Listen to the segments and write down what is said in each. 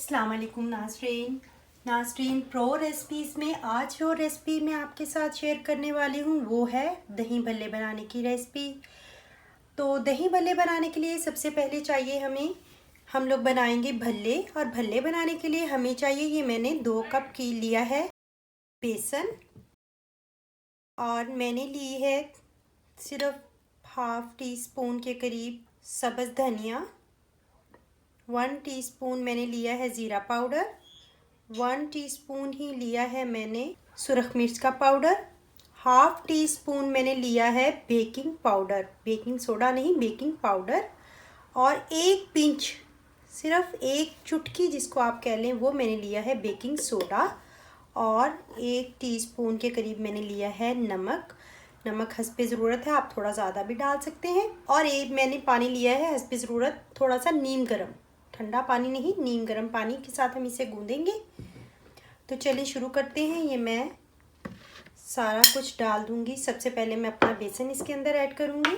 अस्सलाम वालेकुम नाज़रीन प्रो रेसिपीज़ में आज जो रेसिपी मैं आपके साथ शेयर करने वाली हूँ वो है दही भल्ले बनाने की रेसिपी। तो दही भल्ले बनाने के लिए सबसे पहले चाहिए हम लोग बनाएंगे भल्ले, और भल्ले बनाने के लिए हमें चाहिए, ये मैंने 2 कप की लिया है बेसन, और मैंने ली है सिर्फ हाफ टी स्पून के करीब सब्ज़ धनिया, 1 टीस्पून मैंने लिया है ज़ीरा पाउडर, 1 टीस्पून ही लिया है मैंने सुरख मिर्च का पाउडर, हाफ टी स्पून मैंने लिया है बेकिंग पाउडर, बेकिंग सोडा नहीं बेकिंग पाउडर, और एक पिंच, सिर्फ एक चुटकी जिसको आप कह लें, वो मैंने लिया है बेकिंग सोडा, और 1 टीस्पून के करीब मैंने लिया है नमक। नमक हस्बे ज़रूरत है, आप थोड़ा ज़्यादा भी डाल सकते हैं। और एक मैंने पानी लिया है हस्बे ज़रूरत, थोड़ा सा नीम गर्म, ठंडा पानी नहीं, नीम गर्म पानी के साथ हम इसे गूंदेंगे। तो चलिए शुरू करते हैं। ये मैं सारा कुछ डाल दूंगी। सबसे पहले मैं अपना बेसन इसके अंदर ऐड करूंगी।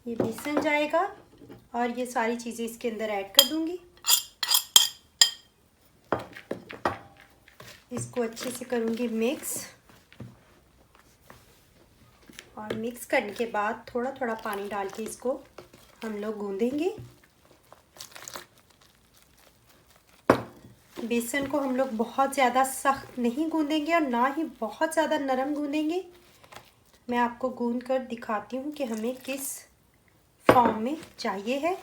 ये बेसन जाएगा और ये सारी चीज़ें इसके अंदर ऐड कर दूंगी। इसको अच्छे से करूंगी मिक्स, और मिक्स करने के बाद थोड़ा थोड़ा पानी डाल के इसको हम लोग गूंदेंगे। बेसन को हम लोग बहुत ज़्यादा सख्त नहीं गूंदेंगे और ना ही बहुत ज़्यादा नरम गूंदेंगे। मैं आपको गूंद कर दिखाती हूँ कि हमें किस फॉर्म में चाहिए है।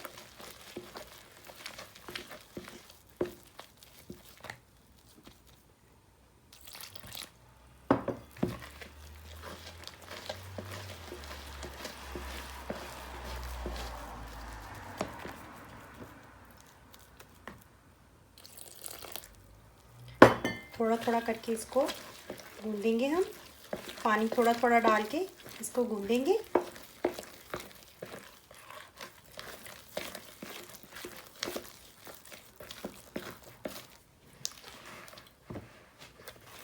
थोड़ा थोड़ा करके इसको गूंदेंगे हम, पानी थोड़ा थोड़ा डाल के इसको गूंदेंगे।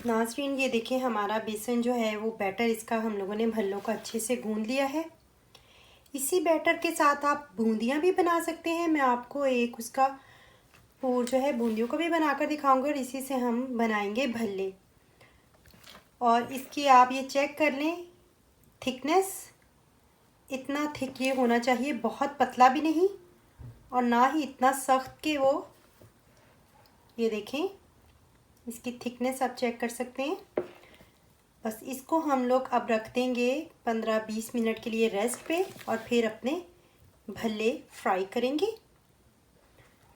नाज़रीन ये देखिए, हमारा बेसन जो है वो बैटर इसका हम लोगों ने भल्लों का अच्छे से गूंद लिया है। इसी बैटर के साथ आप बूंदियाँ भी बना सकते हैं। मैं आपको एक उसका पूर जो है बूंदियों को भी बनाकर दिखाऊंगी, और इसी से हम बनाएंगे भल्ले। और इसकी आप ये चेक कर लें थिकनेस, इतना थिक ये होना चाहिए, बहुत पतला भी नहीं और ना ही इतना सख्त कि वो, ये देखें इसकी थिकनेस आप चेक कर सकते हैं। बस इसको हम लोग अब रख देंगे 15-20 मिनट के लिए रेस्ट पे, और फिर अपने भल्ले फ्राई करेंगे।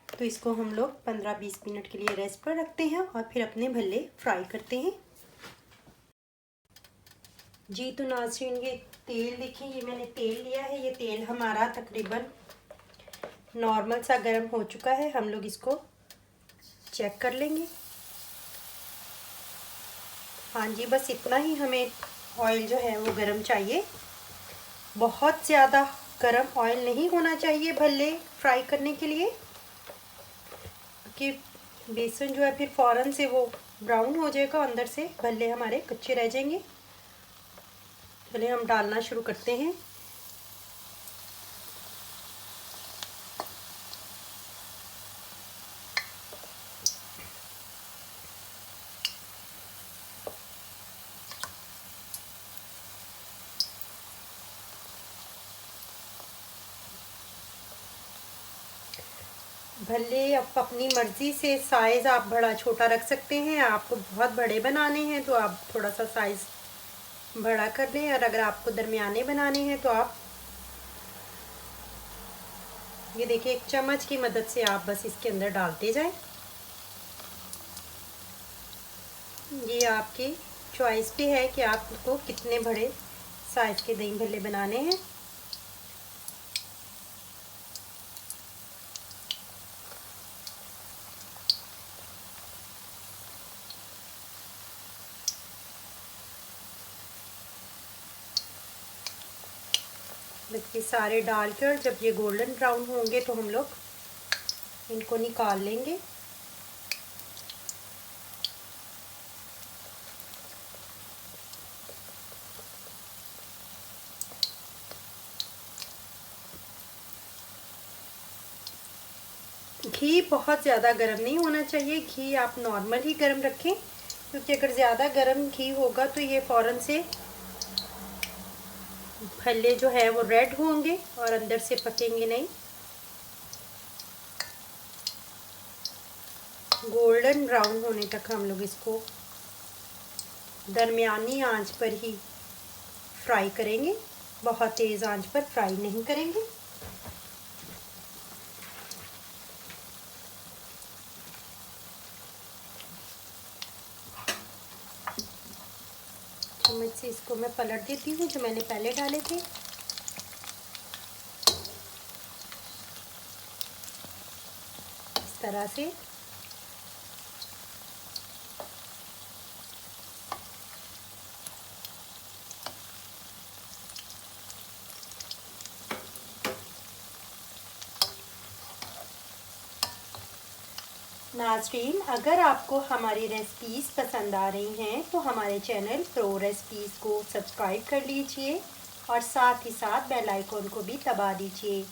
तो इसको हम लोग 15-20 मिनट के लिए रेस्ट पर रखते हैं और फिर अपने भल्ले फ्राई करते हैं। जी तो नाज़रीन ये तेल देखिए, ये मैंने तेल लिया है। ये तेल हमारा तकरीबन नॉर्मल सा गर्म हो चुका है। हम लोग इसको चेक कर लेंगे। हाँ जी, बस इतना ही हमें ऑयल जो है वो गरम चाहिए। बहुत ज़्यादा गरम ऑयल नहीं होना चाहिए भल्ले फ्राई करने के लिए, कि बेसन जो है फिर फ़ौरन से वो ब्राउन हो जाएगा, अंदर से भल्ले हमारे कच्चे रह जाएंगे। चलिए हम डालना शुरू करते हैं। भल्ले आप अपनी मर्ज़ी से साइज़ आप बड़ा छोटा रख सकते हैं। आपको बहुत बड़े बनाने हैं तो आप थोड़ा सा साइज़ बड़ा कर लें, और अगर आपको दरमियाने बनाने हैं तो आप ये देखिए एक चम्मच की मदद से आप बस इसके अंदर डालते जाएं। ये आपकी चॉइस पे है कि आपको कितने बड़े साइज़ के दही भल्ले बनाने हैं। बस ये सारे डालकर जब ये गोल्डन ब्राउन होंगे तो हम लोग इनको निकाल लेंगे। घी बहुत ज़्यादा गर्म नहीं होना चाहिए, घी आप नॉर्मल ही गर्म रखें, क्योंकि अगर ज़्यादा गर्म घी होगा तो ये फ़ौरन से भल्ले जो है वो रेड होंगे और अंदर से पकेंगे नहीं। गोल्डन ब्राउन होने तक हम लोग इसको दरमियानी आंच पर ही फ्राई करेंगे, बहुत तेज़ आंच पर फ्राई नहीं करेंगे। चम्मच से इसको मैं पलट देती हूँ जो मैंने पहले डाले थे। इस तरह से नाज़रीन, अगर आपको हमारी रेसिपीज़ पसंद आ रही हैं तो हमारे चैनल प्रो रेसिपीज़ को सब्सक्राइब कर लीजिए और साथ ही साथ बेल आइकन को भी दबा दीजिए,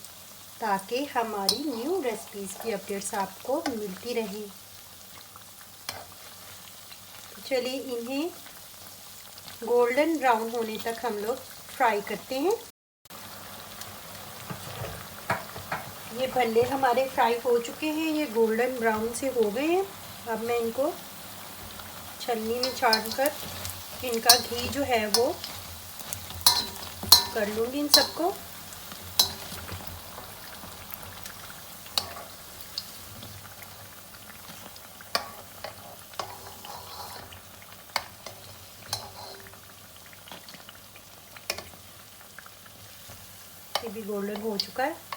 ताकि हमारी न्यू रेसिपीज़ की अपडेट्स आपको मिलती रहें। तो चलिए इन्हें गोल्डन ब्राउन होने तक हम लोग फ्राई करते हैं। ये भल्ले हमारे फ्राई हो चुके हैं, ये गोल्डन ब्राउन से हो गए हैं। अब मैं इनको छन्नी में छानकर इनका घी जो है वो कर लूँगी इन सबको। ये भी गोल्डन हो चुका है।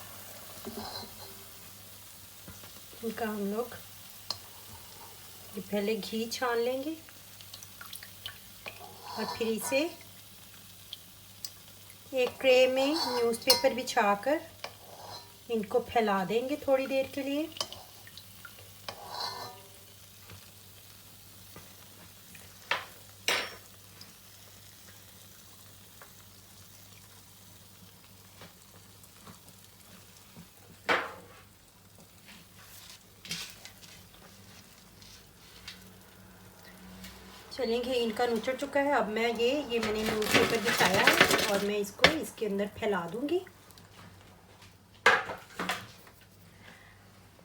इनका हम लोग ये पहले घी छान लेंगे और फिर इसे एक ट्रे में न्यूज़पेपर बिछाकर इनको फैला देंगे थोड़ी देर के लिए। चलेंगे, इनका नुचड़ चुका है। अब मैं ये मैंने न्यूज़पेपर बिछाया है और मैं इसको इसके अंदर फैला दूंगी।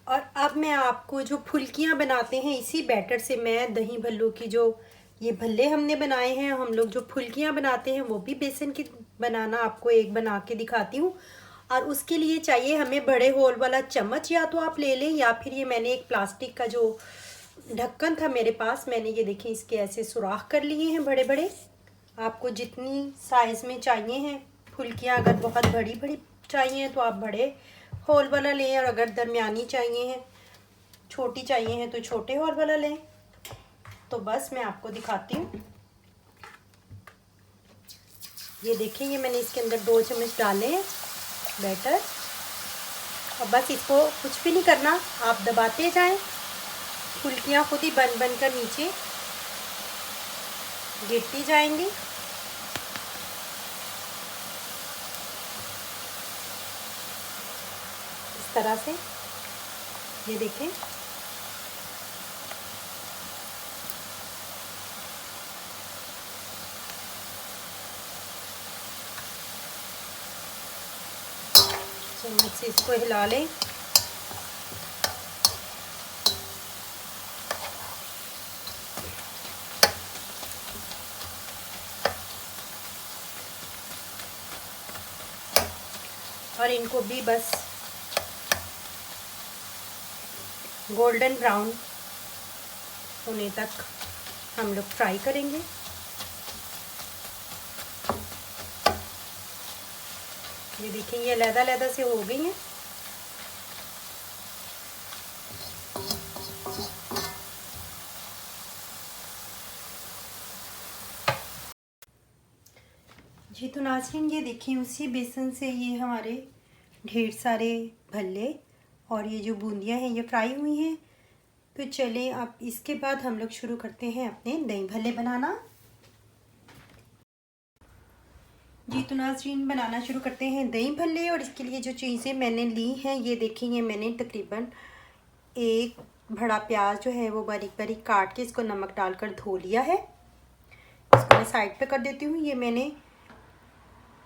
और अब मैं आपको जो फुल्कियाँ बनाते हैं इसी बैटर से मैं दही भल्लों की जो ये भल्ले हमने बनाए हैं, हम लोग जो फुल्कियाँ बनाते हैं वो भी बेसन की बनाना आपको एक बना के दिखाती हूँ। और उसके लिए चाहिए हमें बड़े होल वाला चम्मच, या तो आप ले लें या फिर ये मैंने एक प्लास्टिक का जो ढक्कन था मेरे पास, मैंने ये देखें इसके ऐसे सुराख कर लिए हैं बड़े बड़े। आपको जितनी साइज़ में चाहिए हैं फुल्कियाँ, अगर बहुत बड़ी बड़ी चाहिए तो आप बड़े होल वाला लें, और अगर दरमियानी चाहिए हैं, छोटी चाहिए हैं तो छोटे होल वाला लें। तो बस मैं आपको दिखाती हूँ। ये देखें, ये मैंने इसके अंदर 2 चम्मच डाले हैं बैटर, और बस इसको कुछ भी नहीं करना, आप दबाते जाएं, फुल्कियाँ खुद ही बन बन कर नीचे गिरती जाएंगी। इस तरह से ये देखें। चम्मच से इसको हिला लें। और इनको भी बस गोल्डन ब्राउन होने तक हम लोग फ्राई करेंगे। ये देखिए, ये लैदा से हो गई हैं। जी तो नाज़रीन, ये देखिए उसी बेसन से ये हमारे ढेर सारे भल्ले और ये जो बूंदियाँ हैं ये फ्राई हुई हैं। तो चलिए अब इसके बाद हम लोग शुरू करते हैं अपने दही भल्ले बनाना। जी तो नाज़रीन, बनाना शुरू करते हैं दही भल्ले। और इसके लिए जो चीज़ें मैंने ली हैं ये देखेंगे, मैंने तकरीबन एक बड़ा प्याज जो है वो बारीक बारीक काट के इसको नमक डालकर धो लिया है। इसको मैं साइड पे कर देती हूँ। ये मैंने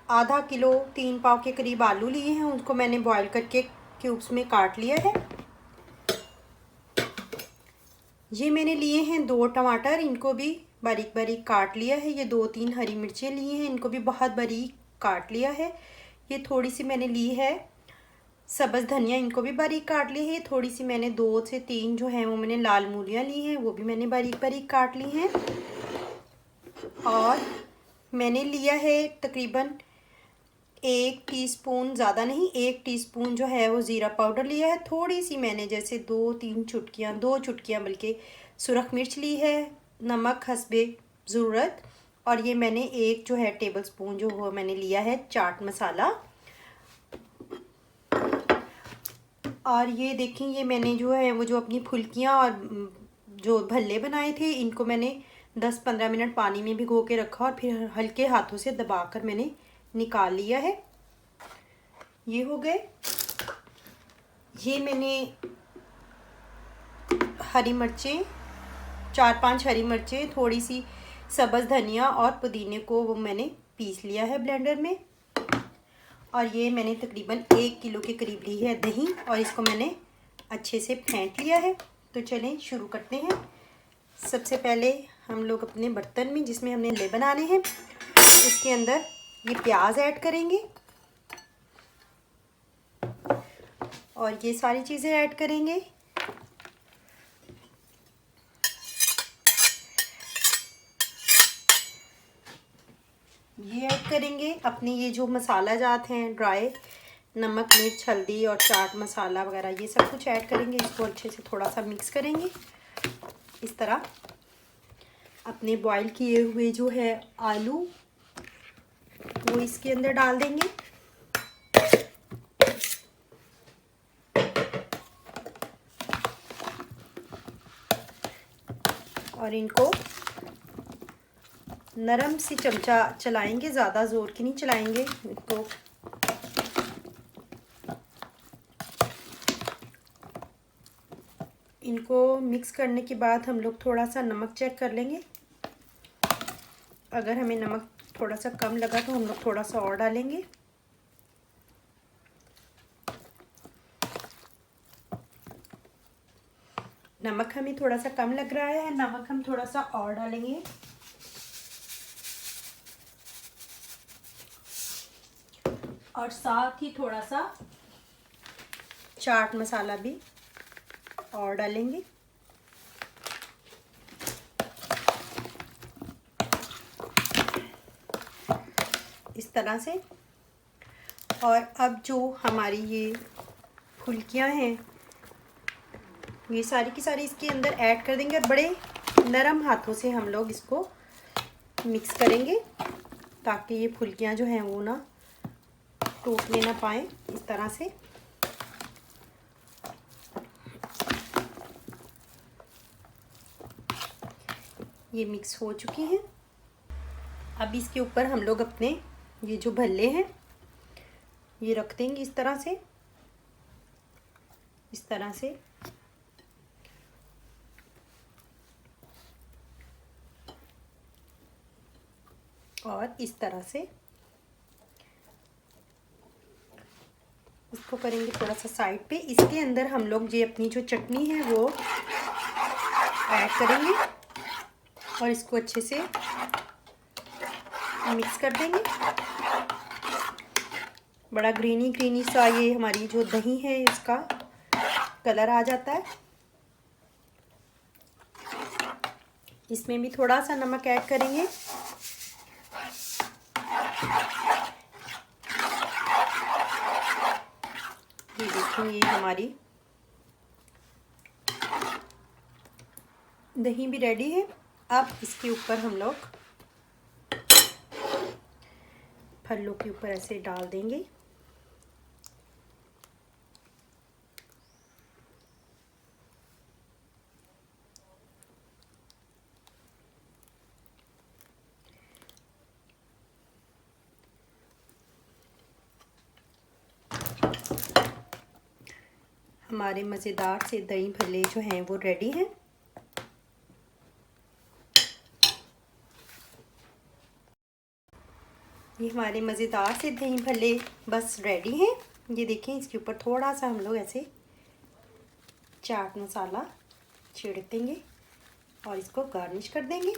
आधा किलो 3 पाव के करीब आलू लिए हैं, उनको मैंने बॉईल करके क्यूब्स में काट लिया है। ये मैंने लिए हैं 2 टमाटर, इनको भी बारीक बारीक काट लिया है। ये 2-3 हरी मिर्चें लिए हैं, इनको भी बहुत बारीक काट लिया है। ये थोड़ी सी मैंने ली है सब्ज़ धनिया, इनको भी बारीक काट ली है। थोड़ी सी मैंने 2 से 3 जो हैं वो मैंने लाल मूलियाँ ली हैं, वो भी मैंने बारीक बारीक काट ली हैं। और मैंने लिया है तकरीबन 1 टीस्पून, ज़्यादा नहीं, 1 टीस्पून जो है वो ज़ीरा पाउडर लिया है। थोड़ी सी मैंने जैसे 2-3 चुटकियाँ, 2 चुटकियाँ बल्कि सुरख मिर्च ली है। नमक हस्बे ज़रूरत। और ये मैंने 1 जो है टेबल स्पून जो वो मैंने लिया है चाट मसाला। और ये देखें, ये मैंने जो है वो जो अपनी फुल्कियाँ और जो भल्ले बनाए थे, इनको मैंने 10-15 मिनट पानी में भिगो के रखा और फिर हल्के हाथों से दबाकर मैंने निकाल लिया है। ये हो गए। ये मैंने हरी मिर्चें, 4-5 हरी मिर्चें, थोड़ी सी सब्ज़ धनिया और पुदीने को वो मैंने पीस लिया है ब्लेंडर में। और ये मैंने तकरीबन 1 किलो के करीब ली है दही, और इसको मैंने अच्छे से फेंट लिया है। तो चलें शुरू करते हैं। सबसे पहले हम लोग अपने बर्तन में जिसमें हमने ले बनाने हैं, उसके अंदर ये प्याज ऐड करेंगे और ये सारी चीज़ें ऐड करेंगे। ये ऐड करेंगे अपने ये जो मसाला जात हैं ड्राई, नमक मिर्च हल्दी और चाट मसाला वगैरह, ये सब कुछ ऐड करेंगे। इसको अच्छे से थोड़ा सा मिक्स करेंगे। इस तरह अपने बॉईल किए हुए जो है आलू वो इसके अंदर डाल देंगे। और इनको नरम सी चमचा चलाएंगे, ज़्यादा ज़ोर की नहीं चलाएंगे इनको। इनको मिक्स करने के बाद हम लोग थोड़ा सा नमक चेक कर लेंगे। अगर हमें नमक थोड़ा सा कम लगा तो हम लोग थोड़ा सा और डालेंगे। नमक हमें थोड़ा सा कम लग रहा है, नमक हम थोड़ा सा और डालेंगे। और साथ ही थोड़ा सा चाट मसाला भी और डालेंगे। इस तरह से। और अब जो हमारी ये फुल्कियाँ हैं ये सारी की सारी इसके अंदर ऐड कर देंगे और बड़े नरम हाथों से हम लोग इसको मिक्स करेंगे ताकि ये फुल्कियाँ जो हैं वो ना टूटने ना पाए। इस तरह से ये मिक्स हो चुकी हैं। अब इसके ऊपर हम लोग अपने ये जो भल्ले हैं ये रख देंगे इस तरह से, इस तरह से। और इस तरह से इसको करेंगे थोड़ा सा साइड पे। इसके अंदर हम लोग ये अपनी जो चटनी है वो ऐड करेंगे और इसको अच्छे से मिक्स कर देंगे। बड़ा ग्रीनी ग्रीनी सा ये हमारी जो दही है इसका कलर आ जाता है। इसमें भी थोड़ा सा नमक ऐड करेंगे। ये देखिए ये हमारी दही भी रेडी है। अब इसके ऊपर हम लोग फलों के ऊपर ऐसे डाल देंगे। हमारे मज़ेदार से दही भल्ले जो हैं वो रेडी हैं। ये हमारे मज़ेदार से दही भल्ले बस रेडी हैं। ये देखें, इसके ऊपर थोड़ा सा हम लोग ऐसे चाट मसाला छिड़क देंगे और इसको गार्निश कर देंगे।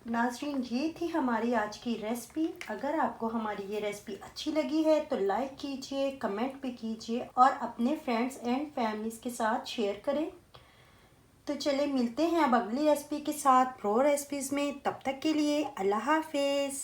नाज़रीन, ये थी हमारी आज की रेसिपी। अगर आपको हमारी ये रेसिपी अच्छी लगी है तो लाइक कीजिए, कमेंट भी कीजिए और अपने फ्रेंड्स एंड फैमिलीज़ के साथ शेयर करें। तो चले मिलते हैं अब अगली रेसिपी के साथ प्रो रेसिपीज़ में। तब तक के लिए अल्लाह हाफिज़।